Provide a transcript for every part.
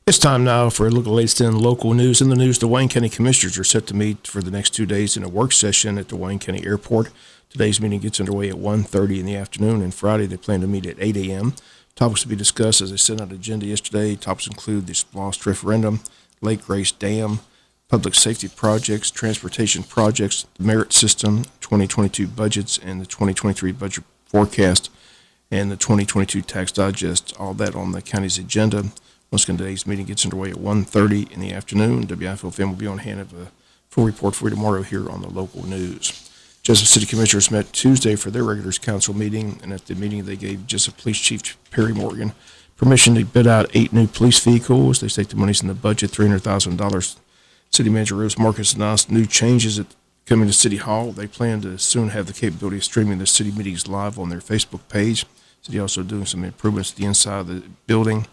It's time now for a look at the latest in local news. In the news, the Wayne County Commissioners are set to meet for the next 2 days in a work session at the Wayne County Airport. Today's meeting gets underway at 1:30 in the afternoon, and Friday they plan to meet at 8 a.m. Topics to be discussed as they sent out an agenda yesterday. Topics include the lost referendum, Lake Grace Dam, public safety projects, transportation projects, the merit system, 2022 budgets, and the 2023 budget forecast, and the 2022 tax digest. All that on the county's agenda. Once again, today's meeting gets underway at 1:30 in the afternoon. WIFO FM will be on hand of a full report for you tomorrow here on the local news. Jesup City Commissioners met Tuesday for their regular council meeting, and at the meeting they gave Jesup Police Chief Perry Morgan permission to bid out 8 new police vehicles. They state the money's in the budget, $300,000. City Manager Rose Marcus announced new changes coming to City Hall. They plan to soon have the capability of streaming the city meetings live on their Facebook page. City also doing some improvements to the inside of the building.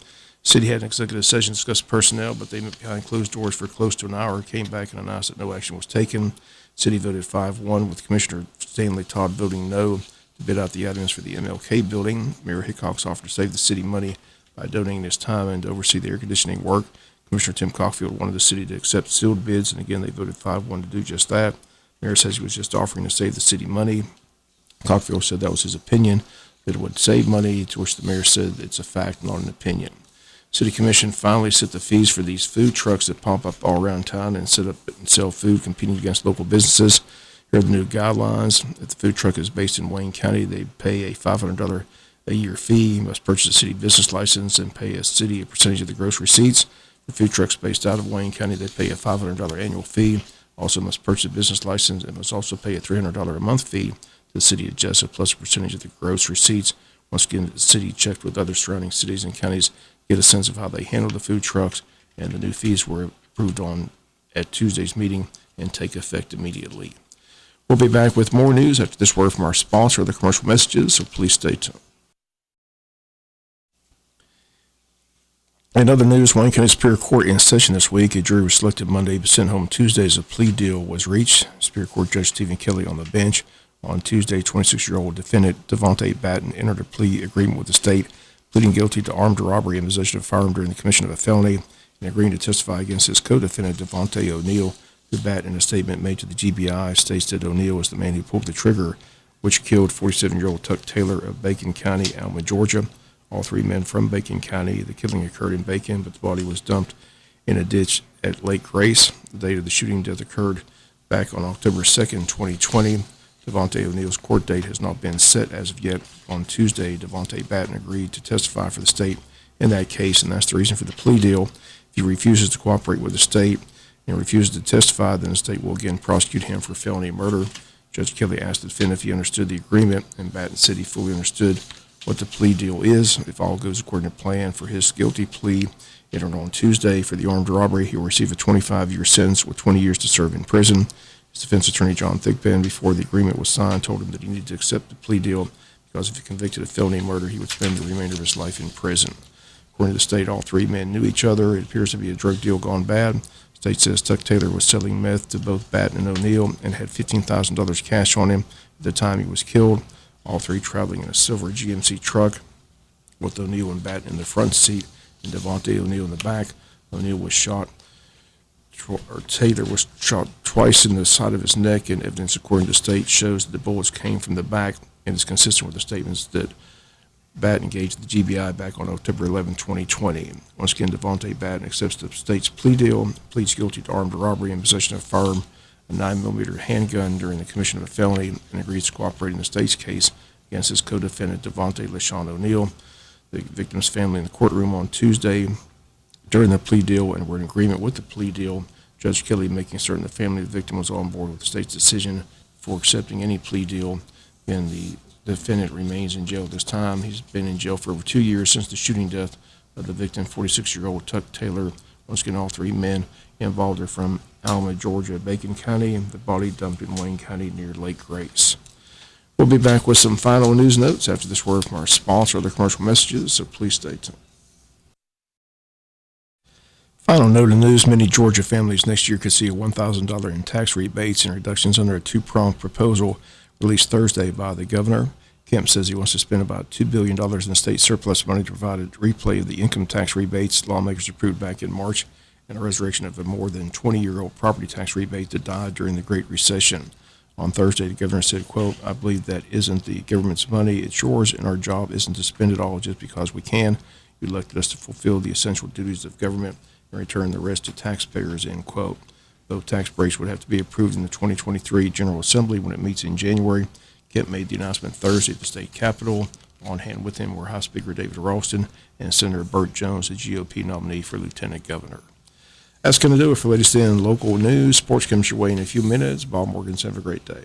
City had an executive session to discuss personnel, but they met behind closed doors for close to an hour, came back and announced that no action was taken. City voted 5-1, with Commissioner Stanley Todd voting no to bid out the items for the MLK building. Mayor Hickox offered to save the city money by donating his time and to oversee the air conditioning work. Commissioner Tim Cockfield wanted the city to accept sealed bids, and again, they voted 5-1 to do just that. Mayor says he was just offering to save the city money. Cockfield said that was his opinion, that it would save money, to which the mayor said it's a fact, not an opinion. City Commission finally set the fees for these food trucks that pop up all around town and set up and sell food competing against local businesses. Here are the new guidelines. If the food truck is based in Wayne County, they pay a $500 a year fee, must purchase a city business license, and pay a city a percentage of the gross receipts. For food trucks based out of Wayne County, they pay a $500 annual fee, also must purchase a business license, and must also pay a $300 a month fee to the city of Jesup, plus a percentage of the gross receipts. Once again, the city checked with other surrounding cities and counties, get a sense of how they handle the food trucks, and the new fees were approved on at Tuesday's meeting and take effect immediately. We'll be back with more news after this word from our sponsor, the commercial messages, so please stay tuned. In other news, Wayne County Superior Court in session this week. A jury was selected Monday but sent home Tuesday as a plea deal was reached. Superior Court Judge Stephen Kelly on the bench. On Tuesday, 26-year-old defendant Devontae Batten entered a plea agreement with the state, pleading guilty to armed robbery and possession of a firearm during the commission of a felony, and agreeing to testify against his co-defendant Devontae O'Neill. The Batten, in a statement made to the GBI, states that O'Neill was the man who pulled the trigger, which killed 47-year-old Tuck Taylor of Bacon County, Alma, Georgia. All 3 men from Bacon County. The killing occurred in Bacon, but the body was dumped in a ditch at Lake Grace. The date of the shooting death occurred back on October 2nd, 2020. Devontae O'Neill's court date has not been set as of yet. On Tuesday, Devontae Batten agreed to testify for the state in that case, and that's the reason for the plea deal. If he refuses to cooperate with the state and refuses to testify, then the state will again prosecute him for felony murder. Judge Kelly asked the defendant if he understood the agreement, and Batten said he fully understood what the plea deal is. If all goes according to plan for his guilty plea entered on Tuesday for the armed robbery, he will receive a 25-year sentence with 20 years to serve in prison. His defense attorney, John Thigpen, before the agreement was signed, told him that he needed to accept the plea deal because if he convicted of felony murder, he would spend the remainder of his life in prison. According to the state, all 3 men knew each other. It appears to be a drug deal gone bad. The state says Tuck Taylor was selling meth to both Batten and O'Neill and had $15,000 cash on him at the time he was killed. All 3 traveling in a silver GMC truck with O'Neill and Batten in the front seat and Devontae O'Neill in the back. O'Neill was shot, or Taylor was shot twice in the side of his neck, and evidence according to the state shows that the bullets came from the back and is consistent with the statements that Batten engaged the GBI back on October 11, 2020. Once again, Devontae Batten accepts the state's plea deal, pleads guilty to armed robbery and possession of a firearm, a 9mm handgun during the commission of a felony, and agrees to cooperate in the state's case against his co-defendant Devontae LaShawn O'Neill. The victim's family in the courtroom on Tuesday during the plea deal and were in agreement with the plea deal. Judge Kelly making certain the family of the victim was on board with the state's decision for accepting any plea deal, and the defendant remains in jail at this time. He's been in jail for over 2 years since the shooting death of the victim, 46-year-old Tuck Taylor. Once again, all 3 men involved are from Alma, Georgia, Bacon County, and the body dumped in Wayne County near Lake Grace. We'll be back with some final news notes after this word from our sponsor, the commercial messages, so please stay tuned. Final note in news, many Georgia families next year could see a $1,000 in tax rebates and reductions under a 2-pronged proposal released Thursday by the governor. Kemp says he wants to spend about $2 billion in state surplus money to provide a replay of the income tax rebates lawmakers approved back in March and a resurrection of a more than 20-year-old property tax rebate that died during the Great Recession. On Thursday, the governor said, quote, "I believe that isn't the government's money, it's yours, and our job isn't to spend it all just because we can. You elected us to fulfill the essential duties of government and return the rest to taxpayers," end quote. Though tax breaks would have to be approved in the 2023 General Assembly when it meets in January, Kemp made the announcement Thursday at the state capitol. On hand with him were House Speaker David Ralston and Senator Burt Jones, the GOP nominee for lieutenant governor. That's going to do it for latest in local news. Sports comes your way in a few minutes. Bob Morgan's have a great day.